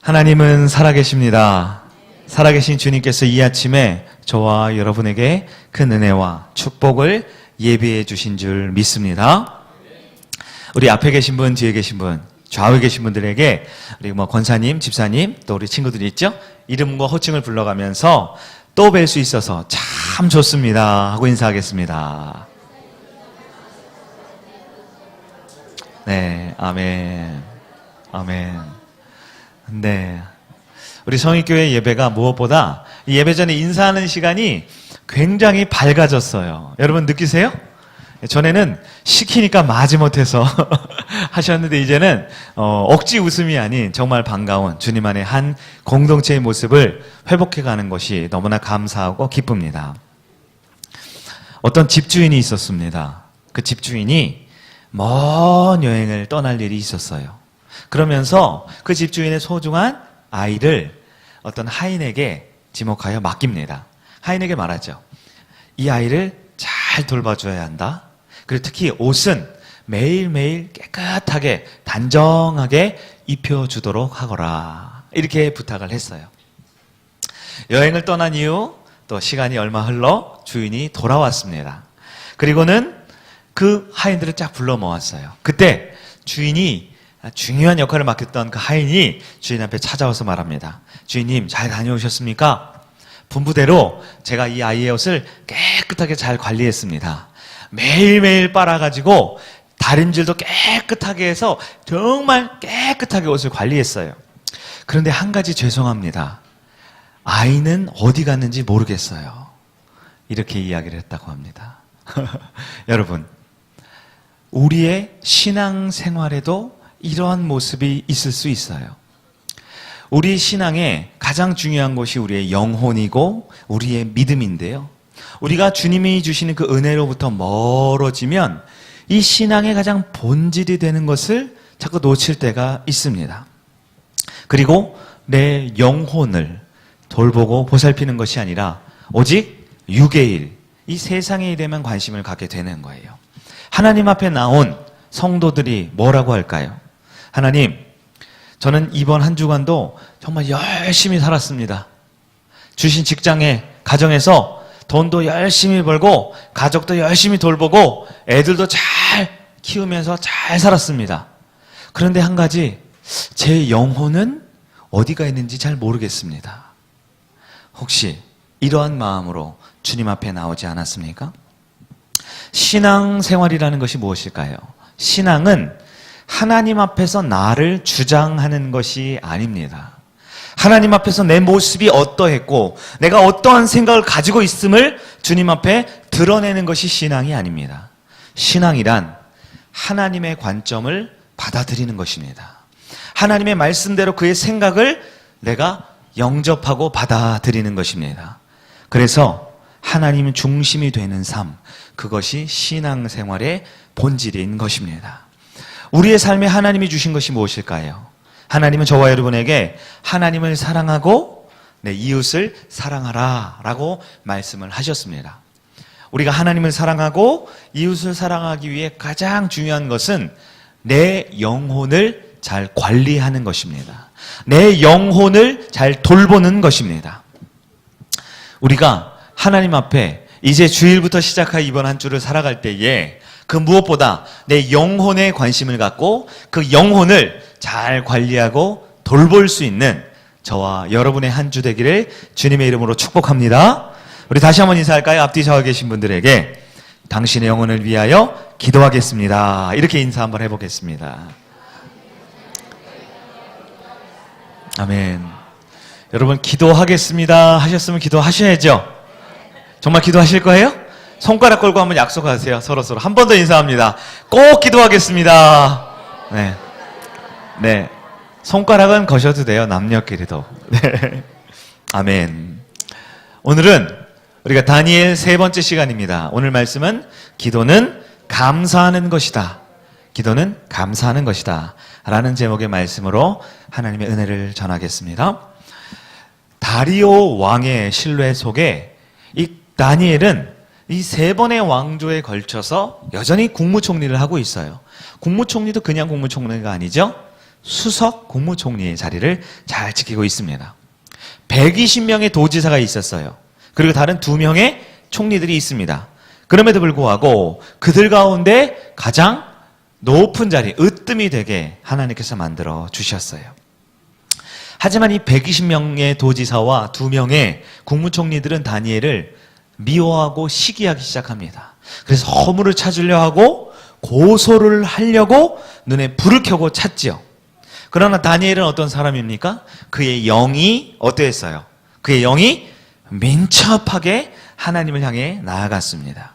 하나님은 살아계십니다. 살아계신 주님께서 이 아침에 저와 여러분에게 큰 은혜와 축복을 예비해 주신 줄 믿습니다. 우리 앞에 계신 분, 뒤에 계신 분, 좌우에 계신 분들에게 우리 권사님, 집사님, 또 우리 친구들이 있죠? 이름과 호칭을 불러가면서 또 뵐 수 있어서 참 좋습니다 하고 인사하겠습니다. 네, 아멘. 아멘. 네. 우리 성익교회 예배가 무엇보다 이 예배 전에 인사하는 시간이 굉장히 밝아졌어요. 여러분 느끼세요? 전에는 시키니까 마지못해서 하셨는데 이제는 억지 웃음이 아닌 정말 반가운 주님 안의 한 공동체의 모습을 회복해가는 것이 너무나 감사하고 기쁩니다. 어떤 집주인이 있었습니다. 그 집주인이 먼 여행을 떠날 일이 있었어요. 그러면서 그 집주인의 소중한 아이를 어떤 하인에게 지목하여 맡깁니다. 하인에게 말하죠. 이 아이를 잘 돌봐줘야 한다. 그리고 특히 옷은 매일매일 깨끗하게 단정하게 입혀주도록 하거라. 이렇게 부탁을 했어요. 여행을 떠난 이후 또 시간이 얼마 흘러 주인이 돌아왔습니다. 그리고는 그 하인들을 쫙 불러 모았어요. 그때 주인이 중요한 역할을 맡겼던 그 하인이 주인 앞에 찾아와서 말합니다. 주인님, 잘 다녀오셨습니까? 분부대로 제가 이 아이의 옷을 깨끗하게 잘 관리했습니다. 매일매일 빨아가지고 다림질도 깨끗하게 해서 정말 깨끗하게 옷을 관리했어요. 그런데 한 가지 죄송합니다. 아이는 어디 갔는지 모르겠어요. 이렇게 이야기를 했다고 합니다. 여러분, 우리의 신앙생활에도 이러한 모습이 있을 수 있어요. 우리 신앙에 가장 중요한 것이 우리의 영혼이고 우리의 믿음인데요. 우리가 주님이 주시는 그 은혜로부터 멀어지면 이 신앙의 가장 본질이 되는 것을 자꾸 놓칠 때가 있습니다. 그리고 내 영혼을 돌보고 보살피는 것이 아니라 오직 육의 일, 이 세상의 일에만 관심을 갖게 되는 거예요. 하나님 앞에 나온 성도들이 뭐라고 할까요? 하나님, 저는 이번 한 주간도 정말 열심히 살았습니다. 주신 직장에, 가정에서 돈도 열심히 벌고 가족도 열심히 돌보고 애들도 잘 키우면서 잘 살았습니다. 그런데 한 가지, 제 영혼은 어디가 있는지 잘 모르겠습니다. 혹시 이러한 마음으로 주님 앞에 나오지 않았습니까? 신앙생활이라는 것이 무엇일까요? 신앙은 하나님 앞에서 나를 주장하는 것이 아닙니다. 하나님 앞에서 내 모습이 어떠했고 내가 어떠한 생각을 가지고 있음을 주님 앞에 드러내는 것이 신앙이 아닙니다. 신앙이란 하나님의 관점을 받아들이는 것입니다. 하나님의 말씀대로 그의 생각을 내가 영접하고 받아들이는 것입니다. 그래서 하나님 중심이 되는 삶, 그것이 신앙생활의 본질인 것입니다. 우리의 삶에 하나님이 주신 것이 무엇일까요? 하나님은 저와 여러분에게 하나님을 사랑하고 내 이웃을 사랑하라 라고 말씀을 하셨습니다. 우리가 하나님을 사랑하고 이웃을 사랑하기 위해 가장 중요한 것은 내 영혼을 잘 관리하는 것입니다. 내 영혼을 잘 돌보는 것입니다. 우리가 하나님 앞에 이제 주일부터 시작한 이번 한 주를 살아갈 때에 그 무엇보다 내 영혼에 관심을 갖고 그 영혼을 잘 관리하고 돌볼 수 있는 저와 여러분의 한 주 되기를 주님의 이름으로 축복합니다. 우리 다시 한번 인사할까요? 앞뒤 좌우에 계신 분들에게 당신의 영혼을 위하여 기도하겠습니다. 이렇게 인사 한번 해보겠습니다. 아멘. 여러분 기도하겠습니다 하셨으면 기도하셔야죠. 정말 기도하실 거예요? 손가락 걸고 한번 약속하세요. 서로서로. 한 번 더 인사합니다. 꼭 기도하겠습니다. 네. 네. 손가락은 거셔도 돼요. 남녀끼리도. 네. 아멘. 오늘은 우리가 다니엘 세 번째 시간입니다. 오늘 말씀은 기도는 감사하는 것이다. 기도는 감사하는 것이다. 라는 제목의 말씀으로 하나님의 은혜를 전하겠습니다. 다리오 왕의 신뢰 속에 이 다니엘은 이 세 번의 왕조에 걸쳐서 여전히 국무총리를 하고 있어요. 국무총리도 그냥 국무총리가 아니죠. 수석 국무총리의 자리를 잘 지키고 있습니다. 120명의 도지사가 있었어요. 그리고 다른 2명의 총리들이 있습니다. 그럼에도 불구하고 그들 가운데 가장 높은 자리, 으뜸이 되게 하나님께서 만들어 주셨어요. 하지만 이 120명의 도지사와 2명의 국무총리들은 다니엘을 미워하고 시기하기 시작합니다. 그래서 허물을 찾으려 하고 고소를 하려고 눈에 불을 켜고 찾지요. 그러나 다니엘은 어떤 사람입니까? 그의 영이 어땠어요? 그의 영이 민첩하게 하나님을 향해 나아갔습니다.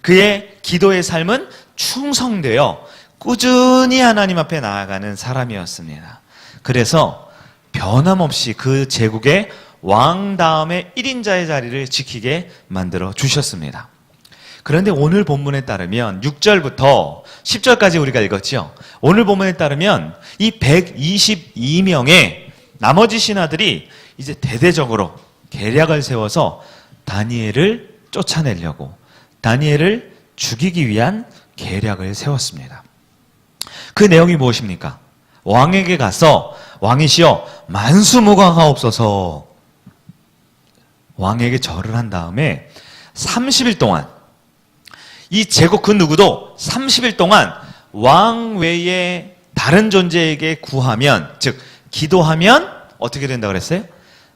그의 기도의 삶은 충성되어 꾸준히 하나님 앞에 나아가는 사람이었습니다. 그래서 변함없이 그 제국의 왕 다음에 1인자의 자리를 지키게 만들어 주셨습니다. 그런데 오늘 본문에 따르면 6절부터 10절까지 우리가 읽었죠. 오늘 본문에 따르면 이 122명의 나머지 신하들이 이제 대대적으로 계략을 세워서 다니엘을 쫓아내려고, 다니엘을 죽이기 위한 계략을 세웠습니다. 그 내용이 무엇입니까? 왕에게 가서 왕이시여 만수무강하옵소서, 왕에게 절을 한 다음에 30일 동안 이 제국 그 누구도 30일 동안 왕 외에 다른 존재에게 구하면, 즉 기도하면 어떻게 된다고 그랬어요?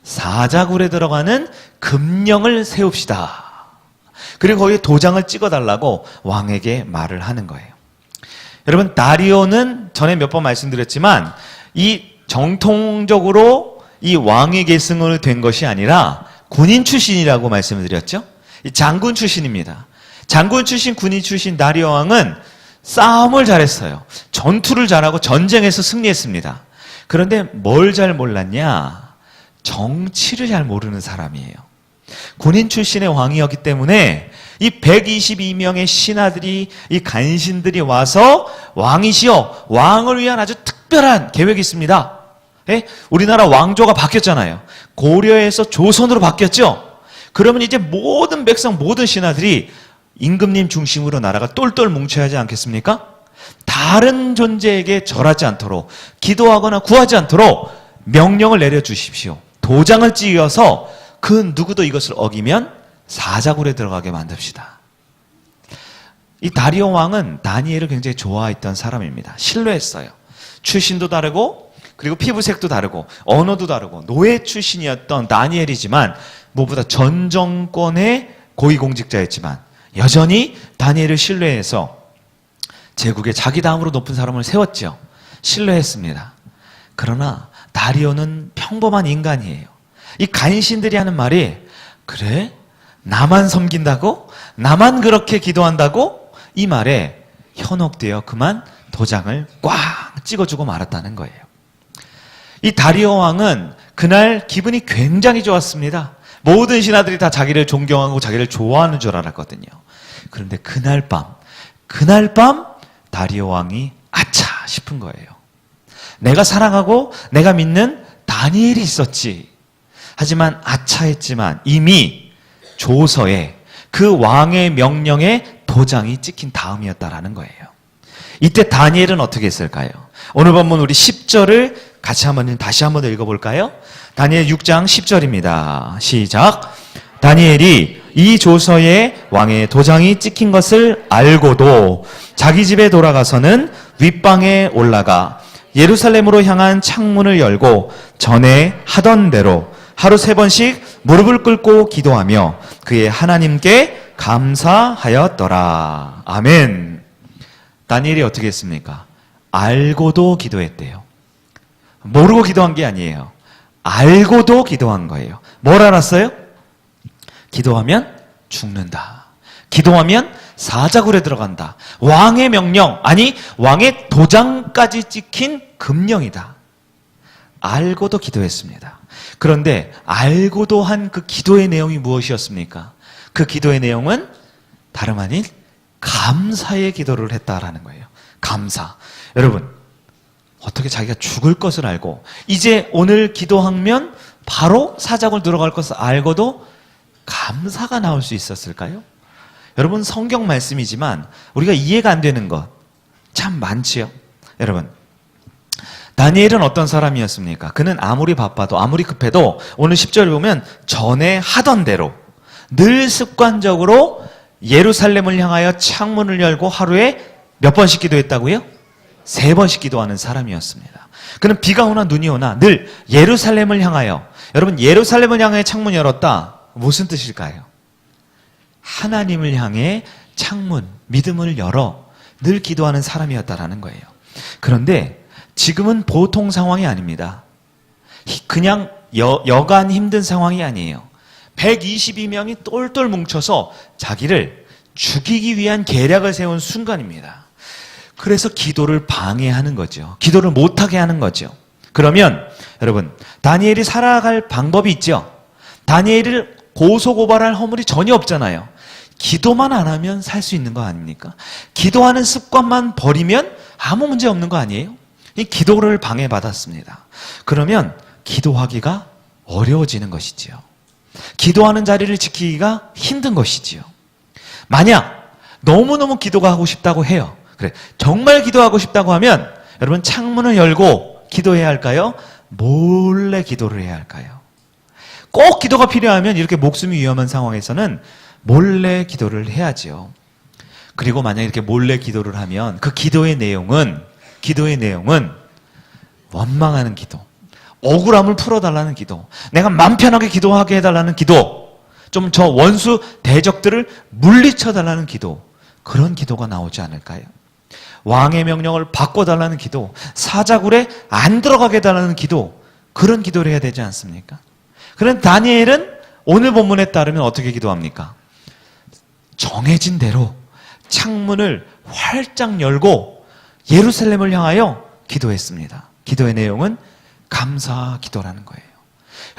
사자굴에 들어가는 금령을 세웁시다. 그리고 거기에 도장을 찍어달라고 왕에게 말을 하는 거예요. 여러분, 다리오는 전에 몇 번 말씀드렸지만 이 정통적으로 이 왕위 계승을 된 것이 아니라 군인 출신이라고 말씀을 드렸죠. 이 장군 출신입니다. 장군 출신, 군인 출신 다리오 왕은 싸움을 잘했어요. 전투를 잘하고 전쟁에서 승리했습니다. 그런데 뭘 잘 몰랐냐? 정치를 잘 모르는 사람이에요. 군인 출신의 왕이었기 때문에 이 122명의 신하들이, 이 간신들이 와서 왕이시여, 왕을 위한 아주 특별한 계획이 있습니다. 예? 우리나라 왕조가 바뀌었잖아요. 고려에서 조선으로 바뀌었죠. 그러면 이제 모든 백성, 모든 신하들이 임금님 중심으로 나라가 똘똘 뭉쳐야 하지 않겠습니까? 다른 존재에게 절하지 않도록, 기도하거나 구하지 않도록 명령을 내려주십시오. 도장을 찍어서 그 누구도 이것을 어기면 사자굴에 들어가게 만듭시다. 이 다리오 왕은 다니엘을 굉장히 좋아했던 사람입니다. 신뢰했어요. 출신도 다르고, 그리고 피부색도 다르고, 언어도 다르고, 노예 출신이었던 다니엘이지만 무엇보다 전 정권의 고위공직자였지만 여전히 다니엘을 신뢰해서 제국에 자기 다음으로 높은 사람을 세웠죠. 신뢰했습니다. 그러나 다리오는 평범한 인간이에요. 이 간신들이 하는 말이, 그래? 나만 섬긴다고? 나만 그렇게 기도한다고? 이 말에 현혹되어 그만 도장을 꽉 찍어주고 말았다는 거예요. 이 다리오 왕은 그날 기분이 굉장히 좋았습니다. 모든 신하들이 다 자기를 존경하고 자기를 좋아하는 줄 알았거든요. 그런데 그날 밤 다리오 왕이 아차 싶은 거예요. 내가 사랑하고 내가 믿는 다니엘이 있었지. 하지만 아차했지만 이미 조서에 그 왕의 명령에 도장이 찍힌 다음이었다라는 거예요. 이때 다니엘은 어떻게 했을까요? 오늘 본문 우리 10절을 다시 한번 읽어볼까요? 다니엘 6장 10절입니다. 시작. 다니엘이 이 조서에 왕의 도장이 찍힌 것을 알고도 자기 집에 돌아가서는 윗방에 올라가 예루살렘으로 향한 창문을 열고 전에 하던 대로 하루 3번씩 무릎을 꿇고 기도하며 그의 하나님께 감사하였더라. 아멘. 다니엘이 어떻게 했습니까? 알고도 기도했대요. 모르고 기도한 게 아니에요. 알고도 기도한 거예요. 뭘 알았어요? 기도하면 죽는다. 기도하면 사자굴에 들어간다. 왕의 명령, 아니 왕의 도장까지 찍힌 금령이다. 알고도 기도했습니다. 그런데 알고도 한 그 기도의 내용이 무엇이었습니까? 그 기도의 내용은 다름 아닌 감사의 기도를 했다라는 거예요. 감사. 여러분, 어떻게 자기가 죽을 것을 알고 이제 오늘 기도하면 바로 사자굴 들어갈 것을 알고도 감사가 나올 수 있었을까요? 여러분, 성경 말씀이지만 우리가 이해가 안 되는 것 참 많지요. 여러분, 다니엘은 어떤 사람이었습니까? 그는 아무리 바빠도 아무리 급해도 오늘 10절을 보면 전에 하던 대로 늘 습관적으로 예루살렘을 향하여 창문을 열고 하루에 몇 번씩 기도했다고요? 3번씩 기도하는 사람이었습니다. 그는 비가 오나 눈이 오나 늘 예루살렘을 향하여, 여러분 예루살렘을 향해 창문 열었다 무슨 뜻일까요? 하나님을 향해 창문, 믿음을 열어 늘 기도하는 사람이었다라는 거예요. 그런데 지금은 보통 상황이 아닙니다. 그냥 여간 힘든 상황이 아니에요. 122명이 똘똘 뭉쳐서 자기를 죽이기 위한 계략을 세운 순간입니다. 그래서 기도를 방해하는 거죠. 기도를 못하게 하는 거죠. 그러면 여러분, 다니엘이 살아갈 방법이 있죠. 다니엘을 고소고발할 허물이 전혀 없잖아요. 기도만 안 하면 살 수 있는 거 아닙니까? 기도하는 습관만 버리면 아무 문제 없는 거 아니에요? 이 기도를 방해받았습니다. 그러면 기도하기가 어려워지는 것이지요. 기도하는 자리를 지키기가 힘든 것이지요. 만약 너무너무 기도가 하고 싶다고 해요. 그래, 정말 기도하고 싶다고 하면 여러분 창문을 열고 기도해야 할까요? 몰래 기도를 해야 할까요? 꼭 기도가 필요하면 이렇게 목숨이 위험한 상황에서는 몰래 기도를 해야지요. 그리고 만약 이렇게 몰래 기도를 하면 그 기도의 내용은 원망하는 기도, 억울함을 풀어달라는 기도, 내가 마음 편하게 기도하게 해달라는 기도, 좀 저 원수 대적들을 물리쳐달라는 기도, 그런 기도가 나오지 않을까요? 왕의 명령을 바꿔달라는 기도, 사자굴에 안 들어가게 해달라는 기도, 그런 기도를 해야 되지 않습니까? 그런데 다니엘은 오늘 본문에 따르면 어떻게 기도합니까? 정해진 대로 창문을 활짝 열고 예루살렘을 향하여 기도했습니다. 기도의 내용은 감사 기도라는 거예요.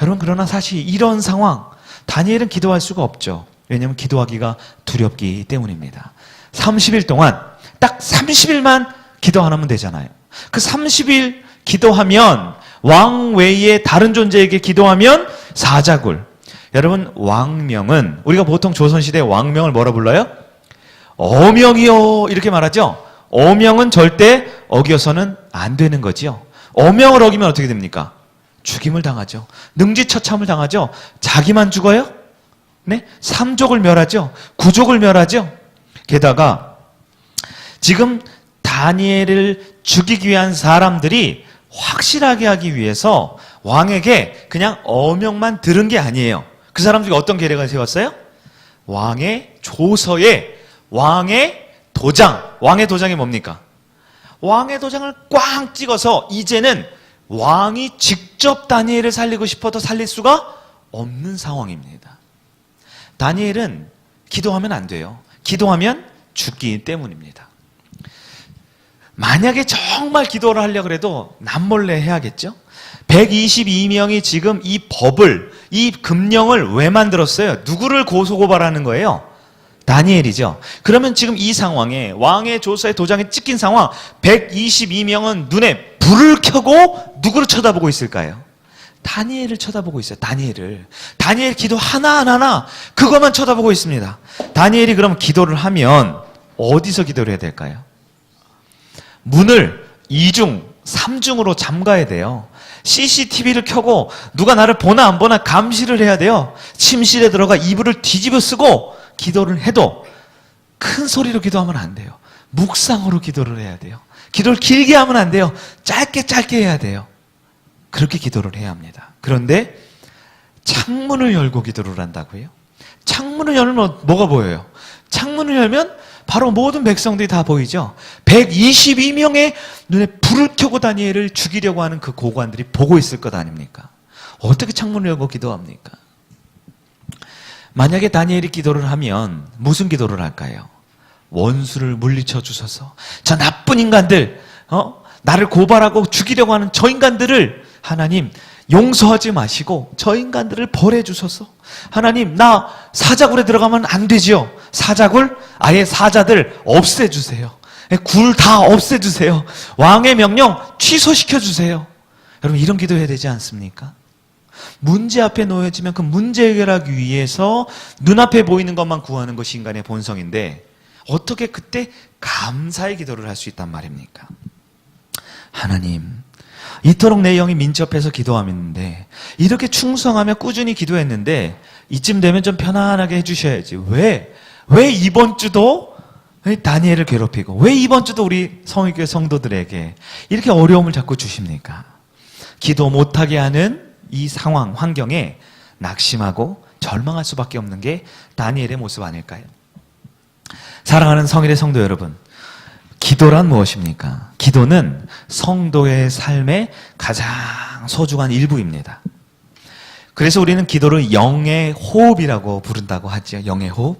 여러분, 그러나 사실 이런 상황, 다니엘은 기도할 수가 없죠. 왜냐하면 기도하기가 두렵기 때문입니다. 30일 동안 딱 30일만 기도 안 하면 되잖아요. 그 30일 기도하면, 왕 외에 다른 존재에게 기도하면 사자굴. 여러분, 왕명은 우리가 보통 조선시대 왕명을 뭐라 불러요? 어명이요 이렇게 말하죠. 어명은 절대 어겨서는 안 되는 거지요. 어명을 어기면 어떻게 됩니까? 죽임을 당하죠. 능지처참을 당하죠. 자기만 죽어요? 네? 3족을 멸하죠. 9족을 멸하죠. 게다가 지금 다니엘을 죽이기 위한 사람들이 확실하게 하기 위해서 왕에게 그냥 어명만 들은 게 아니에요. 그 사람들이 어떤 계략을 세웠어요? 왕의 조서에 왕의 도장, 왕의 도장이 뭡니까? 왕의 도장을 꽝 찍어서 이제는 왕이 직접 다니엘을 살리고 싶어도 살릴 수가 없는 상황입니다. 다니엘은 기도하면 안 돼요. 기도하면 죽기 때문입니다. 만약에 정말 기도를 하려고 해도 남몰래 해야겠죠? 122명이 지금 이 법을, 이 금령을 왜 만들었어요? 누구를 고소고발하는 거예요? 다니엘이죠. 그러면 지금 이 상황에 왕의 조서에 도장이 찍힌 상황, 122명은 눈에 불을 켜고 누구를 쳐다보고 있을까요? 다니엘을 쳐다보고 있어요. 다니엘 기도 하나하나 그것만 쳐다보고 있습니다. 다니엘이 그럼 기도를 하면 어디서 기도를 해야 될까요? 문을 2중, 3중으로 잠가야 돼요. CCTV를 켜고 누가 나를 보나 안 보나 감시를 해야 돼요. 침실에 들어가 이불을 뒤집어 쓰고 기도를 해도 큰 소리로 기도하면 안 돼요. 묵상으로 기도를 해야 돼요. 기도를 길게 하면 안 돼요. 짧게 해야 돼요. 그렇게 기도를 해야 합니다. 그런데 창문을 열고 기도를 한다고요? 창문을 열면 뭐가 보여요? 창문을 열면 바로 모든 백성들이 다 보이죠. 122명의 눈에 불을 켜고 다니엘을 죽이려고 하는 그 고관들이 보고 있을 것 아닙니까? 어떻게 창문을 열고 기도합니까? 만약에 다니엘이 기도를 하면 무슨 기도를 할까요? 원수를 물리쳐 주소서. 저 나쁜 인간들, 나를 고발하고 죽이려고 하는 저 인간들을 하나님 용서하지 마시고 저 인간들을 벌해 주소서. 하나님, 나 사자굴에 들어가면 안 되지요. 사자굴, 아예 사자들 없애주세요. 굴 다 없애주세요. 왕의 명령 취소시켜 주세요. 여러분, 이런 기도해야 되지 않습니까? 문제 앞에 놓여지면 그 문제 해결하기 위해서 눈앞에 보이는 것만 구하는 것이 인간의 본성인데 어떻게 그때 감사의 기도를 할 수 있단 말입니까? 하나님, 이토록 내 영이 민첩해서 기도하는데, 이렇게 충성하며 꾸준히 기도했는데 이쯤 되면 좀 편안하게 해주셔야지. 왜 이번 주도 다니엘을 괴롭히고, 왜 이번 주도 우리 성의교회 성도들에게 이렇게 어려움을 자꾸 주십니까? 기도 못하게 하는 이 상황, 환경에 낙심하고 절망할 수밖에 없는 게 다니엘의 모습 아닐까요? 사랑하는 성일의 성도 여러분, 기도란 무엇입니까? 기도는 성도의 삶의 가장 소중한 일부입니다. 그래서 우리는 기도를 영의 호흡이라고 부른다고 하죠. 영의 호흡.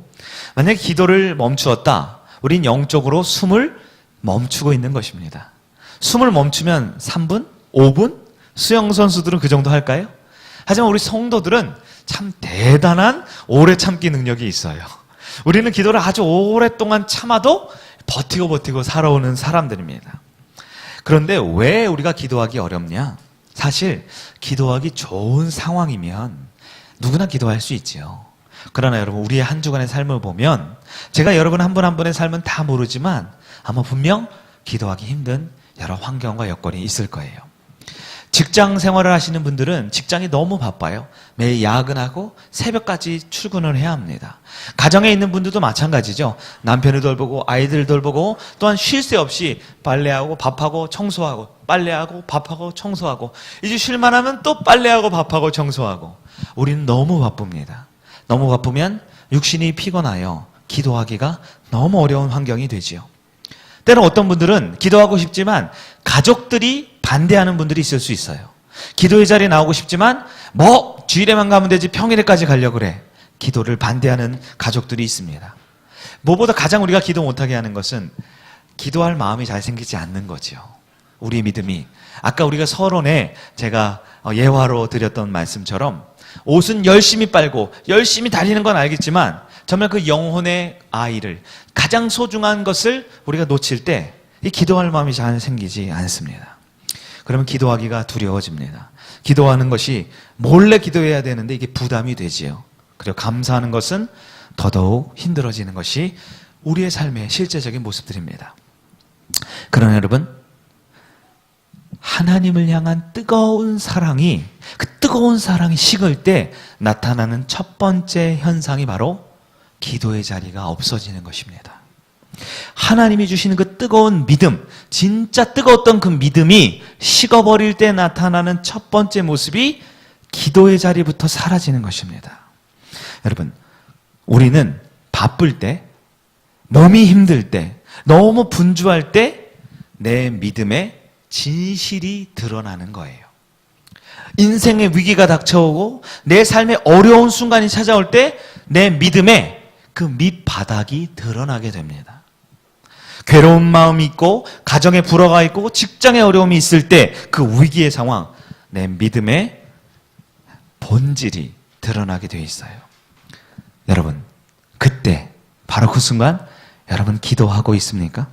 만약에 기도를 멈추었다, 우린 영적으로 숨을 멈추고 있는 것입니다. 숨을 멈추면 3분? 5분? 수영선수들은 그 정도 할까요? 하지만 우리 성도들은 참 대단한 오래 참기 능력이 있어요. 우리는 기도를 아주 오랫동안 참아도 버티고 살아오는 사람들입니다. 그런데 왜 우리가 기도하기 어렵냐? 사실 기도하기 좋은 상황이면 누구나 기도할 수 있지요. 그러나 여러분, 우리의 한 주간의 삶을 보면, 제가 여러분 한 분 한 분의 삶은 다 모르지만 아마 분명 기도하기 힘든 여러 환경과 여건이 있을 거예요. 직장 생활을 하시는 분들은 직장이 너무 바빠요. 매일 야근하고 새벽까지 출근을 해야 합니다. 가정에 있는 분들도 마찬가지죠. 남편을 돌보고 아이들 돌보고 또한 쉴 새 없이 빨래하고 밥하고 청소하고, 빨래하고 밥하고 청소하고, 이제 쉴만 하면 또 빨래하고 밥하고 청소하고. 우리는 너무 바쁩니다. 너무 바쁘면 육신이 피곤하여 기도하기가 너무 어려운 환경이 되지요. 때로 어떤 분들은 기도하고 싶지만 가족들이 반대하는 분들이 있을 수 있어요. 기도의 자리에 나오고 싶지만 주일에만 가면 되지 평일에까지 가려고 그래. 기도를 반대하는 가족들이 있습니다. 무엇보다 가장 우리가 기도 못하게 하는 것은 기도할 마음이 잘 생기지 않는 거죠. 우리 믿음이. 아까 우리가 서론에 제가 예화로 드렸던 말씀처럼, 옷은 열심히 빨고 열심히 다니는 건 알겠지만 정말 그 영혼의 아이를, 가장 소중한 것을 우리가 놓칠 때 이 기도할 마음이 잘 생기지 않습니다. 그러면 기도하기가 두려워집니다. 기도하는 것이 몰래 기도해야 되는데 이게 부담이 되지요. 그리고 감사하는 것은 더더욱 힘들어지는 것이 우리의 삶의 실제적인 모습들입니다. 그러나 여러분, 하나님을 향한 뜨거운 사랑이, 그 뜨거운 사랑이 식을 때 나타나는 첫 번째 현상이 바로 기도의 자리가 없어지는 것입니다. 하나님이 주시는 그 뜨거운 믿음, 진짜 뜨거웠던 그 믿음이 식어버릴 때 나타나는 첫 번째 모습이 기도의 자리부터 사라지는 것입니다. 여러분, 우리는 바쁠 때, 몸이 힘들 때, 너무 분주할 때 내 믿음의 진실이 드러나는 거예요. 인생의 위기가 닥쳐오고 내 삶의 어려운 순간이 찾아올 때 내 믿음의 그 밑바닥이 드러나게 됩니다. 괴로운 마음이 있고, 가정에 불화가 있고, 직장에 어려움이 있을 때 그 위기의 상황, 내 믿음의 본질이 드러나게 되어 있어요. 여러분, 그때 바로 그 순간 여러분 기도하고 있습니까?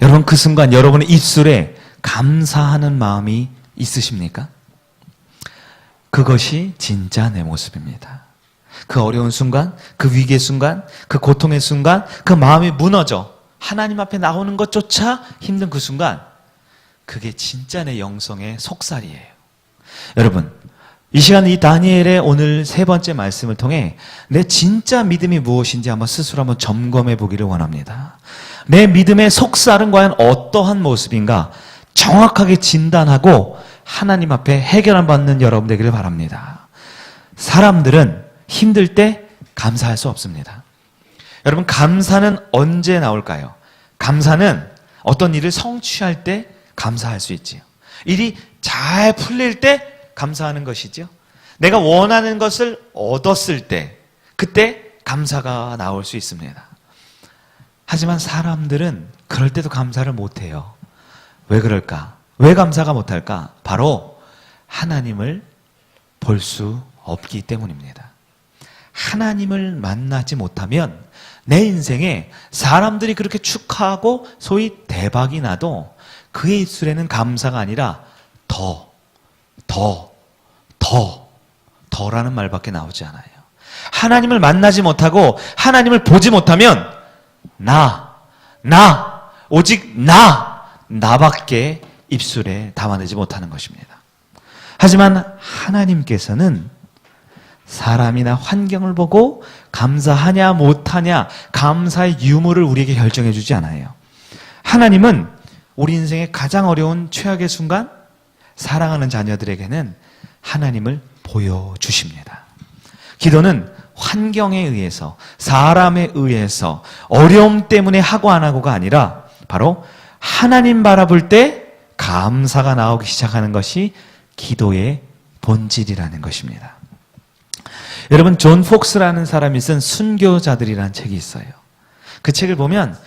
여러분, 그 순간 여러분의 입술에 감사하는 마음이 있으십니까? 그것이 진짜 내 모습입니다. 그 어려운 순간, 그 위기의 순간, 그 고통의 순간, 그 마음이 무너져 하나님 앞에 나오는 것조차 힘든 그 순간, 그게 진짜 내 영성의 속살이에요. 여러분, 이 시간 이 다니엘의 오늘 세 번째 말씀을 통해 내 진짜 믿음이 무엇인지 한번 스스로 한번 점검해 보기를 원합니다. 내 믿음의 속살은 과연 어떠한 모습인가 정확하게 진단하고 하나님 앞에 해결을 받는 여러분 되기를 바랍니다. 사람들은 힘들 때 감사할 수 없습니다. 여러분, 감사는 언제 나올까요? 감사는 어떤 일을 성취할 때 감사할 수 있지요. 일이 잘 풀릴 때 감사하는 것이죠. 내가 원하는 것을 얻었을 때, 그때 감사가 나올 수 있습니다. 하지만 사람들은 그럴 때도 감사를 못해요. 왜 그럴까? 왜 감사가 못할까? 바로 하나님을 볼 수 없기 때문입니다. 하나님을 만나지 못하면 내 인생에 사람들이 그렇게 축하하고 소위 대박이 나도 그의 입술에는 감사가 아니라 더라는 말밖에 나오지 않아요. 하나님을 만나지 못하고 하나님을 보지 못하면 오직 나밖에 입술에 담아내지 못하는 것입니다. 하지만 하나님께서는 사람이나 환경을 보고 감사하냐 못하냐, 감사의 유무를 우리에게 결정해 주지 않아요. 하나님은 우리 인생의 가장 어려운 최악의 순간, 사랑하는 자녀들에게는 하나님을 보여주십니다. 기도는 환경에 의해서, 사람에 의해서, 어려움 때문에 하고 안 하고가 아니라 바로 하나님 바라볼 때 감사가 나오기 시작하는 것이 기도의 본질이라는 것입니다. 여러분, 존 폭스라는 사람이 쓴 순교자들이라는 책이 있어요. 그 책을 보면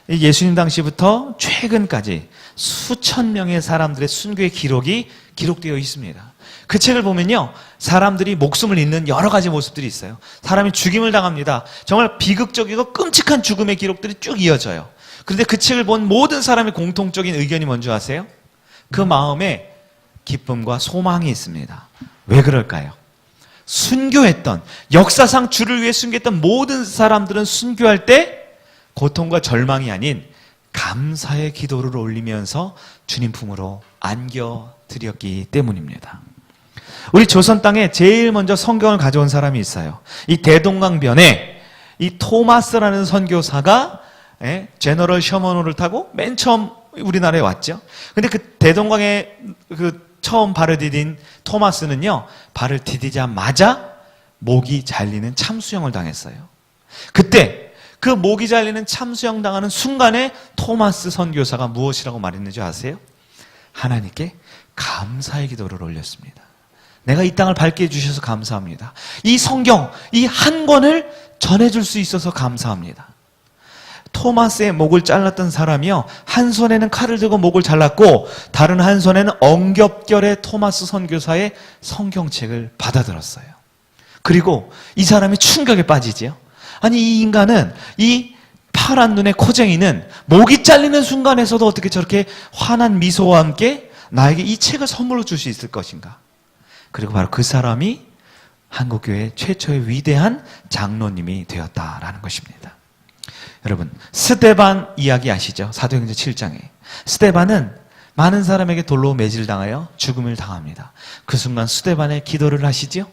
예수님 당시부터 최근까지 수천 명의 사람들의 순교의 기록이 기록되어 있습니다. 그 책을 보면요, 사람들이 목숨을 잃는 여러 가지 모습들이 있어요. 사람이 죽임을 당합니다. 정말 비극적이고 끔찍한 죽음의 기록들이 쭉 이어져요. 그런데 그 책을 본 모든 사람의 공통적인 의견이 뭔지 아세요? 그 마음에 기쁨과 소망이 있습니다. 왜 그럴까요? 순교했던, 역사상 주를 위해 순교했던 모든 사람들은 순교할 때 고통과 절망이 아닌 감사의 기도를 올리면서 주님 품으로 안겨드렸기 때문입니다. 우리 조선 땅에 제일 먼저 성경을 가져온 사람이 있어요. 이 대동강변에 이 토마스라는 선교사가 제너럴 셔먼호를 타고 맨 처음 우리나라에 왔죠. 근데 그 대동강에 처음 발을 디딘 토마스는요, 발을 디디자마자 목이 잘리는 참수형을 당했어요. 그때 그 목이 잘리는 참수형 당하는 순간에 토마스 선교사가 무엇이라고 말했는지 아세요? 하나님께 감사의 기도를 올렸습니다. 내가 이 땅을 밟게 해주셔서 감사합니다. 이 성경, 이 한 권을 전해줄 수 있어서 감사합니다. 토마스의 목을 잘랐던 사람이요, 한 손에는 칼을 들고 목을 잘랐고 다른 한 손에는 엉겹결에 토마스 선교사의 성경책을 받아들었어요. 그리고 이 사람이 충격에 빠지지요. 아니, 이 인간은, 이 파란 눈의 코쟁이는 목이 잘리는 순간에서도 어떻게 저렇게 환한 미소와 함께 나에게 이 책을 선물로 줄 수 있을 것인가. 그리고 바로 그 사람이 한국교회 최초의 위대한 장로님이 되었다라는 것입니다. 여러분, 스데반 이야기 아시죠? 사도행전 7장에 스데반은 많은 사람에게 돌로 매질당하여 죽음을 당합니다. 그 순간 스데반의 기도를 하시지요?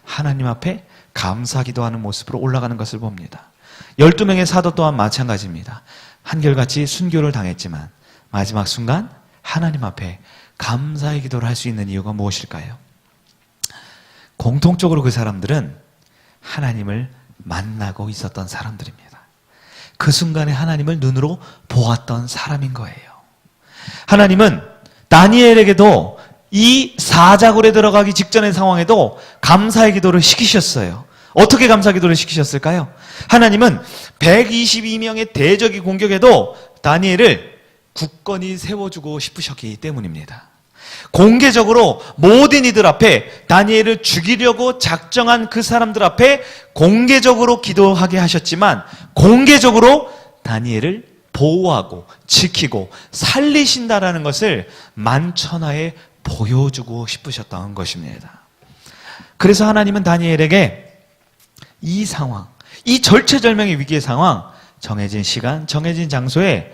하나님 앞에 감사기도하는 모습으로 올라가는 것을 봅니다. 12명의 사도 또한 마찬가지입니다. 한결같이 순교를 당했지만 마지막 순간 하나님 앞에 감사의 기도를 할 수 있는 이유가 무엇일까요? 공통적으로 그 사람들은 하나님을 만나고 있었던 사람들입니다. 그 순간에 하나님을 눈으로 보았던 사람인 거예요. 하나님은 다니엘에게도 이 사자굴에 들어가기 직전의 상황에도 감사의 기도를 시키셨어요. 어떻게 감사 기도를 시키셨을까요? 하나님은 122명의 대적이 공격해도 다니엘을 굳건히 세워주고 싶으셨기 때문입니다. 공개적으로 모든 이들 앞에 다니엘을 죽이려고 작정한 그 사람들 앞에 공개적으로 기도하게 하셨지만 공개적으로 다니엘을 보호하고 지키고 살리신다라는 것을 만천하에 보여주고 싶으셨던 것입니다. 그래서 하나님은 다니엘에게 이 상황, 이 절체절명의 위기의 상황, 정해진 시간, 정해진 장소에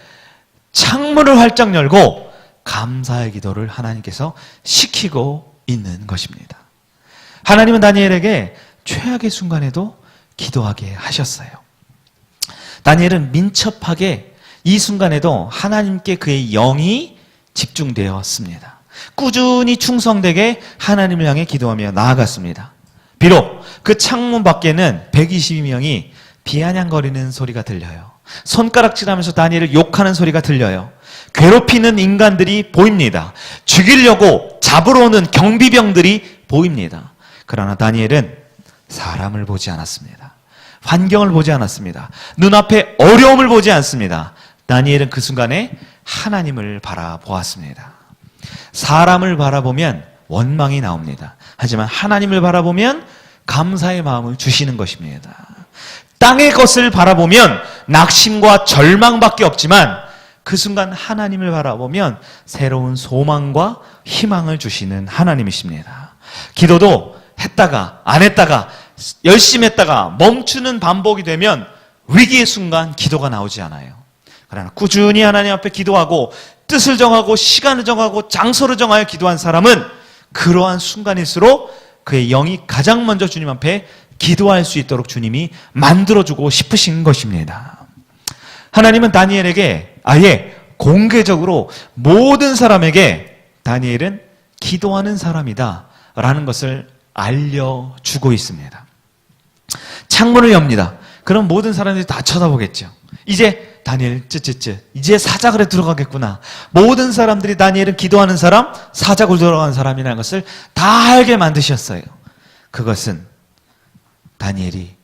창문을 활짝 열고 감사의 기도를 하나님께서 시키고 있는 것입니다. 하나님은 다니엘에게 최악의 순간에도 기도하게 하셨어요. 다니엘은 민첩하게 이 순간에도 하나님께 그의 영이 집중되었습니다. 꾸준히 충성되게 하나님을 향해 기도하며 나아갔습니다. 비록 그 창문 밖에는 122명이 비아냥거리는 소리가 들려요. 손가락질하면서 다니엘을 욕하는 소리가 들려요. 괴롭히는 인간들이 보입니다. 죽이려고 잡으러 오는 경비병들이 보입니다. 그러나 다니엘은 사람을 보지 않았습니다. 환경을 보지 않았습니다. 눈앞에 어려움을 보지 않습니다. 다니엘은 그 순간에 하나님을 바라보았습니다. 사람을 바라보면 원망이 나옵니다. 하지만 하나님을 바라보면 감사의 마음을 주시는 것입니다. 땅의 것을 바라보면 낙심과 절망밖에 없지만 그 순간 하나님을 바라보면 새로운 소망과 희망을 주시는 하나님이십니다. 기도도 했다가 안 했다가 열심히 했다가 멈추는 반복이 되면 위기의 순간 기도가 나오지 않아요. 그러나 꾸준히 하나님 앞에 기도하고 뜻을 정하고 시간을 정하고 장소를 정하여 기도한 사람은 그러한 순간일수록 그의 영이 가장 먼저 주님 앞에 기도할 수 있도록 주님이 만들어주고 싶으신 것입니다. 하나님은 다니엘에게 아예 공개적으로 모든 사람에게 다니엘은 기도하는 사람이다 라는 것을 알려주고 있습니다. 창문을 엽니다. 그럼 모든 사람들이 다 쳐다보겠죠. 이제 다니엘 이제 사자굴에 들어가겠구나. 모든 사람들이 다니엘은 기도하는 사람, 사자굴 들어가는 사람이라는 것을 다 알게 만드셨어요. 그것은 다니엘이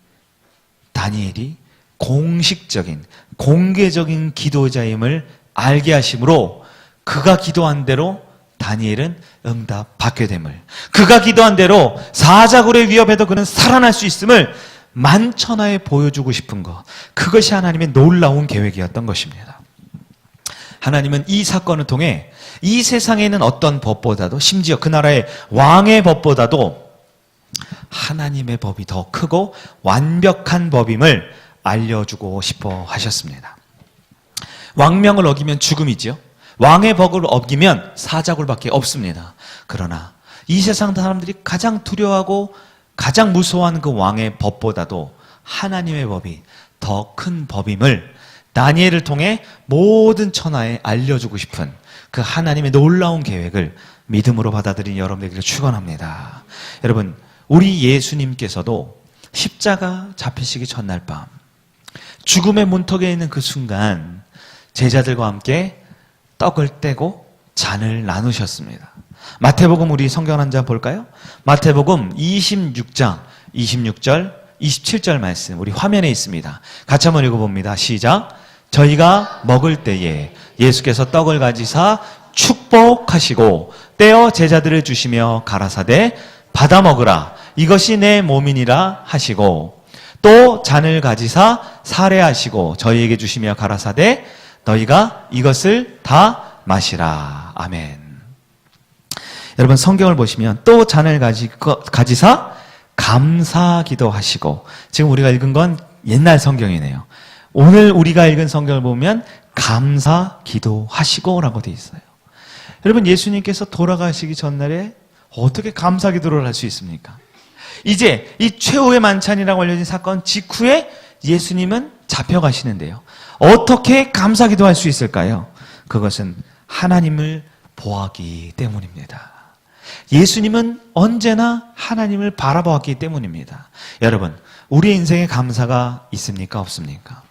공식적인 공개적인 기도자임을 알게 하심으로 그가 기도한 대로 다니엘은 응답 받게 됨을, 그가 기도한 대로 사자굴의 위협에도 그는 살아날 수 있음을 만천하에 보여주고 싶은 것, 그것이 하나님의 놀라운 계획이었던 것입니다. 하나님은 이 사건을 통해 이 세상에 있는 어떤 법보다도, 심지어 그 나라의 왕의 법보다도 하나님의 법이 더 크고 완벽한 법임을 알려주고 싶어 하셨습니다. 왕명을 어기면 죽음이지요. 왕의 법을 어기면 사자굴밖에 없습니다. 그러나 이 세상 사람들이 가장 두려워하고 가장 무서워하는 그 왕의 법보다도 하나님의 법이 더 큰 법임을 다니엘을 통해 모든 천하에 알려주고 싶은 그 하나님의 놀라운 계획을 믿음으로 받아들인 여러분들에게 축원합니다. 여러분, 우리 예수님께서도 십자가 잡히시기 전날 밤 죽음의 문턱에 있는 그 순간 제자들과 함께 떡을 떼고 잔을 나누셨습니다. 마태복음 우리 성경 한 장 볼까요? 마태복음 26장 26절 27절 말씀 우리 화면에 있습니다. 같이 한번 읽어봅니다. 시작. 저희가 먹을 때에 예수께서 떡을 가지사 축복하시고 떼어 제자들을 주시며 가라사대 받아 먹으라 이것이 내 몸이니라 하시고 또 잔을 가지사 사례하시고 저희에게 주시며 가라사대 너희가 이것을 다 마시라. 아멘. 여러분 성경을 보시면 또 잔을 가지사 감사기도 하시고, 지금 우리가 읽은 건 옛날 성경이네요. 오늘 우리가 읽은 성경을 보면 감사기도 하시고 라고 되어 있어요. 여러분 예수님께서 돌아가시기 전날에 어떻게 감사기도를 할 수 있습니까? 이제 이 최후의 만찬이라고 알려진 사건 직후에 예수님은 잡혀가시는데요. 어떻게 감사기도 할 수 있을까요? 그것은 하나님을 보았기 때문입니다. 예수님은 언제나 하나님을 바라보았기 때문입니다. 여러분, 우리의 인생에 감사가 있습니까? 없습니까?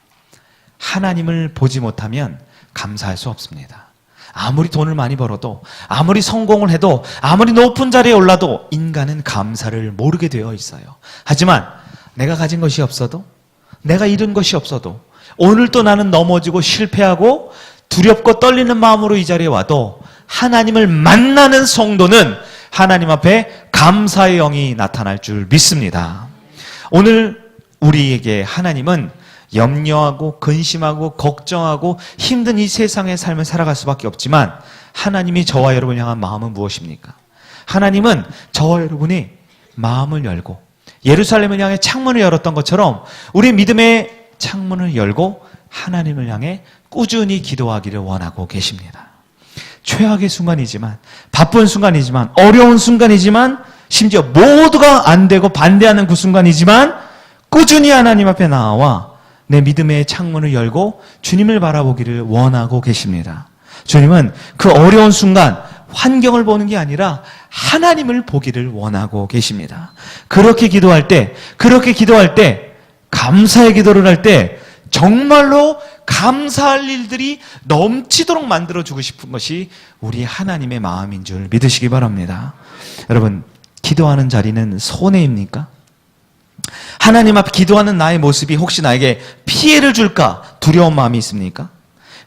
하나님을 보지 못하면 감사할 수 없습니다. 아무리 돈을 많이 벌어도, 아무리 성공을 해도, 아무리 높은 자리에 올라도 인간은 감사를 모르게 되어 있어요. 하지만 내가 가진 것이 없어도, 내가 잃은 것이 없어도, 오늘도 나는 넘어지고 실패하고 두렵고 떨리는 마음으로 이 자리에 와도 하나님을 만나는 성도는 하나님 앞에 감사의 영이 나타날 줄 믿습니다. 오늘 우리에게 하나님은 염려하고 근심하고 걱정하고 힘든 이 세상의 삶을 살아갈 수밖에 없지만 하나님이 저와 여러분을 향한 마음은 무엇입니까? 하나님은 저와 여러분이 마음을 열고 예루살렘을 향해 창문을 열었던 것처럼 우리 믿음의 창문을 열고 하나님을 향해 꾸준히 기도하기를 원하고 계십니다. 최악의 순간이지만, 바쁜 순간이지만, 어려운 순간이지만, 심지어 모두가 안 되고 반대하는 그 순간이지만 꾸준히 하나님 앞에 나와 내 믿음의 창문을 열고 주님을 바라보기를 원하고 계십니다. 주님은 그 어려운 순간 환경을 보는 게 아니라 하나님을 보기를 원하고 계십니다. 그렇게 기도할 때, 감사의 기도를 할 때 정말로 감사할 일들이 넘치도록 만들어주고 싶은 것이 우리 하나님의 마음인 줄 믿으시기 바랍니다. 여러분, 기도하는 자리는 손해입니까? 하나님 앞에 기도하는 나의 모습이 혹시 나에게 피해를 줄까 두려운 마음이 있습니까?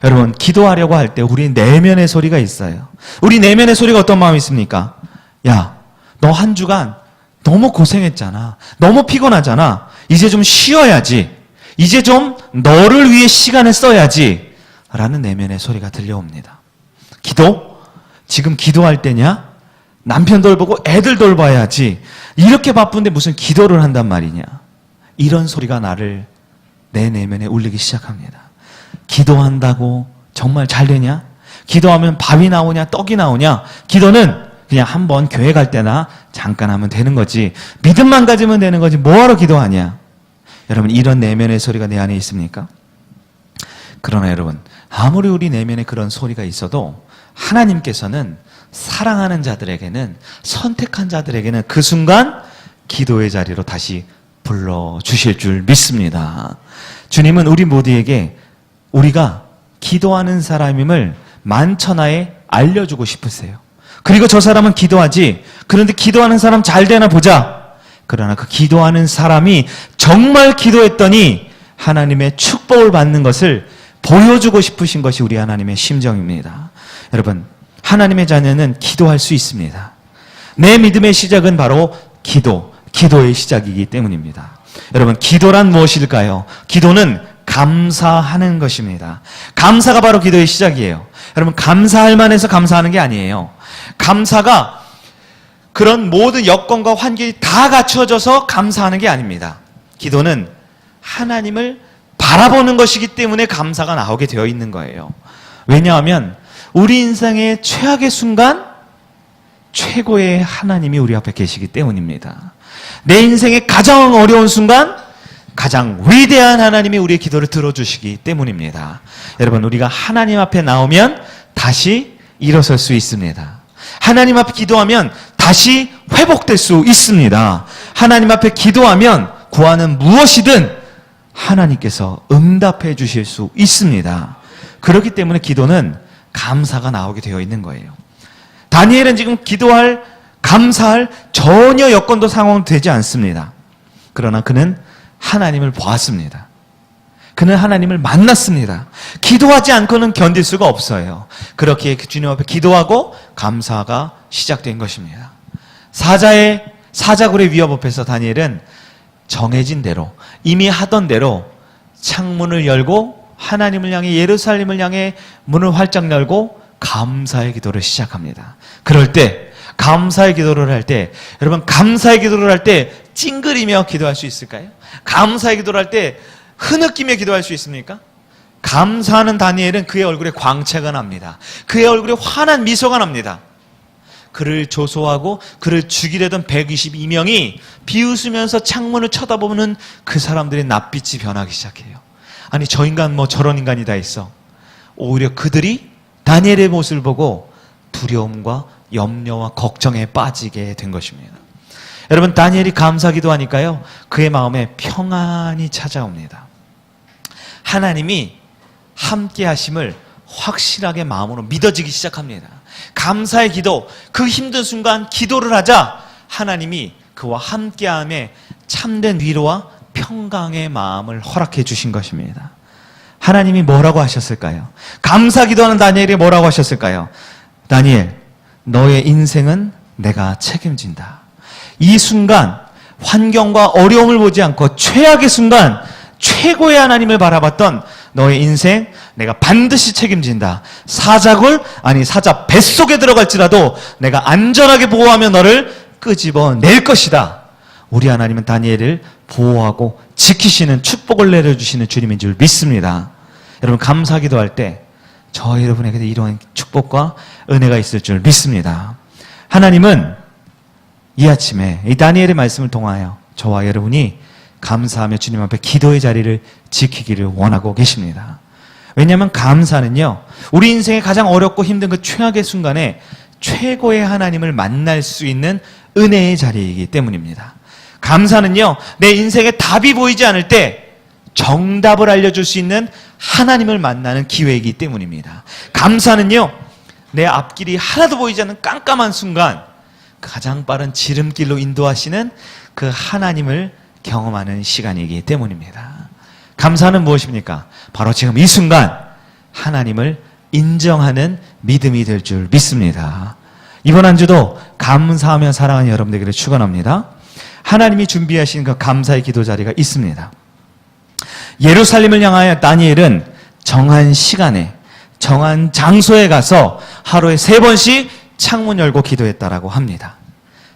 여러분, 기도하려고 할 때 우리 내면의 소리가 있어요. 우리 내면의 소리가 어떤 마음이 있습니까? 야, 너 한 주간 너무 고생했잖아. 너무 피곤하잖아. 이제 좀 쉬어야지. 이제 좀 너를 위해 시간을 써야지. 라는 내면의 소리가 들려옵니다. 기도? 지금 기도할 때냐? 남편 돌보고 애들 돌봐야지. 이렇게 바쁜데 무슨 기도를 한단 말이냐? 이런 소리가 내 내면에 울리기 시작합니다. 기도한다고 정말 잘 되냐? 기도하면 밥이 나오냐 떡이 나오냐. 기도는 그냥 한번 교회 갈 때나 잠깐 하면 되는 거지. 믿음만 가지면 되는 거지. 뭐하러 기도하냐. 여러분, 이런 내면의 소리가 내 안에 있습니까? 그러나 여러분, 아무리 우리 내면에 그런 소리가 있어도 하나님께서는 사랑하는 자들에게는, 선택한 자들에게는 그 순간 기도의 자리로 다시 불러주실 줄 믿습니다. 주님은 우리 모두에게 우리가 기도하는 사람임을 만천하에 알려주고 싶으세요. 그리고 저 사람은 기도하지. 그런데 기도하는 사람 잘 되나 보자. 그러나 그 기도하는 사람이 정말 기도했더니 하나님의 축복을 받는 것을 보여주고 싶으신 것이 우리 하나님의 심정입니다. 여러분, 하나님의 자녀는 기도할 수 있습니다. 내 믿음의 시작은 바로 기도의 시작이기 때문입니다. 여러분, 기도란 무엇일까요? 기도는 감사하는 것입니다. 감사가 바로 기도의 시작이에요. 여러분, 감사할 만해서 감사하는 게 아니에요. 감사가 그런 모든 여건과 환경이 다 갖추어져서 감사하는 게 아닙니다. 기도는 하나님을 바라보는 것이기 때문에 감사가 나오게 되어 있는 거예요. 왜냐하면 우리 인생의 최악의 순간 최고의 하나님이 우리 앞에 계시기 때문입니다. 내 인생의 가장 어려운 순간 가장 위대한 하나님이 우리의 기도를 들어주시기 때문입니다. 여러분, 우리가 하나님 앞에 나오면 다시 일어설 수 있습니다. 하나님 앞에 기도하면 다시 회복될 수 있습니다. 하나님 앞에 기도하면 구하는 무엇이든 하나님께서 응답해 주실 수 있습니다. 그렇기 때문에 기도는 감사가 나오게 되어 있는 거예요. 다니엘은 지금 기도할, 감사할 전혀 여건도 상황도 되지 않습니다. 그러나 그는 하나님을 보았습니다. 그는 하나님을 만났습니다. 기도하지 않고는 견딜 수가 없어요. 그렇게 주님 앞에 기도하고 감사가 시작된 것입니다. 사자굴의 위협 앞에서 다니엘은 정해진 대로, 이미 하던 대로 창문을 열고 하나님을 향해, 예루살렘을 향해 문을 활짝 열고 감사의 기도를 시작합니다. 그럴 때, 감사의 기도를 할 때, 여러분, 감사의 기도를 할 때 찡그리며 기도할 수 있을까요? 감사의 기도를 할 때 흐느끼며 기도할 수 있습니까? 감사하는 다니엘은 그의 얼굴에 광채가 납니다. 그의 얼굴에 환한 미소가 납니다. 그를 조소하고 그를 죽이려던 122명이 비웃으면서 창문을 쳐다보는 그 사람들의 낯빛이 변하기 시작해요. 아니, 저 인간 뭐 저런 인간이 다 있어. 오히려 그들이 다니엘의 모습을 보고 두려움과 염려와 걱정에 빠지게 된 것입니다. 여러분, 다니엘이 감사기도 하니까요, 그의 마음에 평안이 찾아옵니다. 하나님이 함께 하심을 확실하게 마음으로 믿어지기 시작합니다. 감사의 기도, 그 힘든 순간 기도를 하자 하나님이 그와 함께함에 참된 위로와 평강의 마음을 허락해 주신 것입니다. 하나님이 뭐라고 하셨을까요? 감사 기도하는 다니엘이 뭐라고 하셨을까요? 다니엘, 너의 인생은 내가 책임진다. 이 순간 환경과 어려움을 보지 않고 최악의 순간 최고의 하나님을 바라봤던 너의 인생 내가 반드시 책임진다. 사자굴, 아니 사자 뱃속에 들어갈지라도 내가 안전하게 보호하며 너를 끄집어낼 것이다. 우리 하나님은 다니엘을 보호하고 지키시는, 축복을 내려주시는 주님인 줄 믿습니다. 여러분, 감사기도 할 때 저 여러분에게도 이러한 축복과 은혜가 있을 줄 믿습니다. 하나님은 이 아침에 이 다니엘의 말씀을 통하여 저와 여러분이 감사하며 주님 앞에 기도의 자리를 지키기를 원하고 계십니다. 왜냐하면 감사는요, 우리 인생의 가장 어렵고 힘든 그 최악의 순간에 최고의 하나님을 만날 수 있는 은혜의 자리이기 때문입니다. 감사는요, 내 인생에 답이 보이지 않을 때 정답을 알려줄 수 있는 하나님을 만나는 기회이기 때문입니다. 감사는요, 내 앞길이 하나도 보이지 않는 깜깜한 순간 가장 빠른 지름길로 인도하시는 그 하나님을 경험하는 시간이기 때문입니다. 감사는 무엇입니까? 바로 지금 이 순간 하나님을 인정하는 믿음이 될 줄 믿습니다. 이번 한 주도 감사하며 사랑하는 여러분들에게 축원합니다. 하나님이 준비하신 그 감사의 기도 자리가 있습니다. 예루살렘을 향하여 다니엘은 정한 시간에, 정한 장소에 가서 하루에 3번씩 창문 열고 기도했다라고 합니다.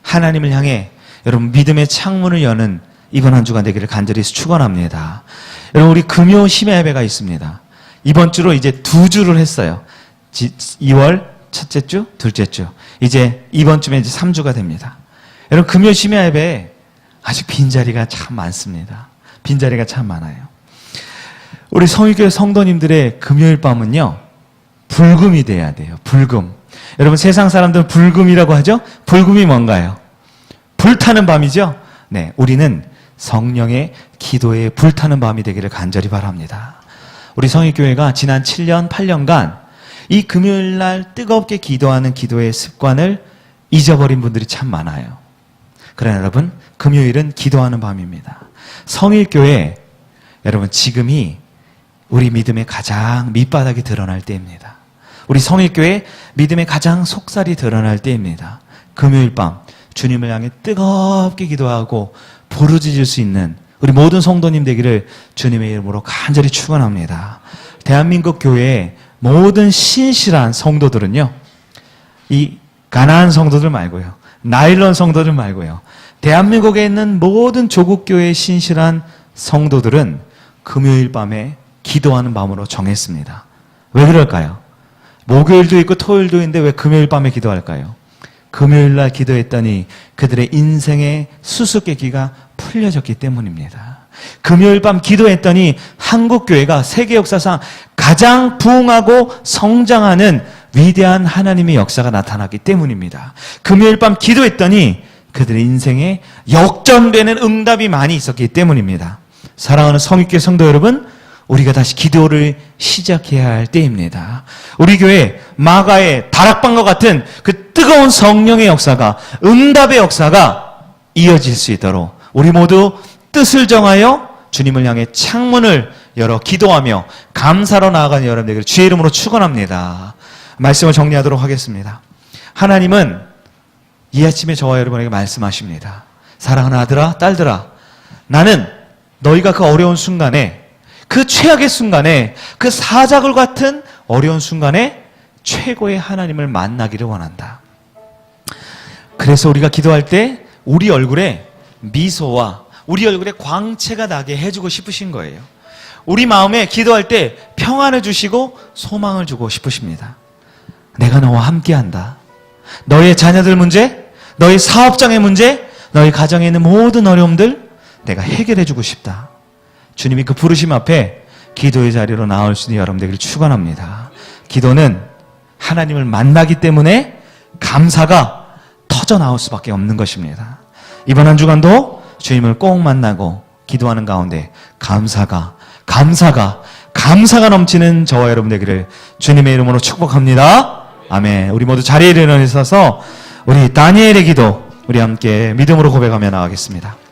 하나님을 향해 여러분 믿음의 창문을 여는 이번 한 주간 되기를 간절히 축원합니다. 여러분, 우리 금요 심야 예배가 있습니다. 이번 주로 이제 2주를 했어요. 2월 첫째 주, 둘째 주. 이제 이번 주면 이제 3주가 됩니다. 여러분, 금요 심야 예배에 아직 빈자리가 참 많습니다. 빈자리가 참 많아요. 우리 성일교회 성도님들의 금요일 밤은요, 불금이 돼야 돼요. 불금. 여러분, 세상 사람들은 불금이라고 하죠? 불금이 뭔가요? 불타는 밤이죠? 네, 우리는 성령의 기도에 불타는 밤이 되기를 간절히 바랍니다. 우리 성일교회가 지난 7년, 8년간 이 금요일날 뜨겁게 기도하는 기도의 습관을 잊어버린 분들이 참 많아요. 그러나 여러분, 금요일은 기도하는 밤입니다. 성일교회, 여러분, 지금이 우리 믿음의 가장 밑바닥이 드러날 때입니다. 우리 성일교회 믿음의 가장 속살이 드러날 때입니다. 금요일 밤 주님을 향해 뜨겁게 기도하고 부르짖을 수 있는 우리 모든 성도님 되기를 주님의 이름으로 간절히 축원합니다. 대한민국 교회의 모든 신실한 성도들은요, 이 가나안 성도들 말고요, 나일론 성도들 말고요, 대한민국에 있는 모든 조국교회의 신실한 성도들은 금요일 밤에 기도하는 밤으로 정했습니다. 왜 그럴까요? 목요일도 있고 토요일도 있는데 왜 금요일 밤에 기도할까요? 금요일 날 기도했더니 그들의 인생의 수수께끼가 풀려졌기 때문입니다. 금요일 밤 기도했더니 한국교회가 세계 역사상 가장 부흥하고 성장하는 위대한 하나님의 역사가 나타났기 때문입니다. 금요일 밤 기도했더니 그들의 인생에 역전되는 응답이 많이 있었기 때문입니다. 사랑하는 성육교 성도 여러분, 우리가 다시 기도를 시작해야 할 때입니다. 우리 교회 마가의 다락방과 같은 그 뜨거운 성령의 역사가, 응답의 역사가 이어질 수 있도록 우리 모두 뜻을 정하여 주님을 향해 창문을 열어 기도하며 감사로 나아가는 여러분들에게 주의 이름으로 축원합니다. 말씀을 정리하도록 하겠습니다. 하나님은 이 아침에 저와 여러분에게 말씀하십니다. 사랑하는 아들아, 딸들아, 나는 너희가 그 어려운 순간에, 그 최악의 순간에, 그 사자굴 같은 어려운 순간에 최고의 하나님을 만나기를 원한다. 그래서 우리가 기도할 때 우리 얼굴에 미소와 우리 얼굴에 광채가 나게 해주고 싶으신 거예요. 우리 마음에 기도할 때 평안을 주시고 소망을 주고 싶으십니다. 내가 너와 함께한다. 너의 자녀들 문제, 너의 사업장의 문제, 너의 가정에 있는 모든 어려움들 내가 해결해주고 싶다. 주님이 그 부르심 앞에 기도의 자리로 나올 수 있는 여러분 되기를 축원합니다. 기도는 하나님을 만나기 때문에 감사가 터져 나올 수밖에 없는 것입니다. 이번 한 주간도 주님을 꼭 만나고 기도하는 가운데 감사가 넘치는 저와 여러분 되기를 주님의 이름으로 축복합니다. 아멘. 우리 모두 자리에 일어나서 우리 다니엘의 기도 우리 함께 믿음으로 고백하며 나가겠습니다.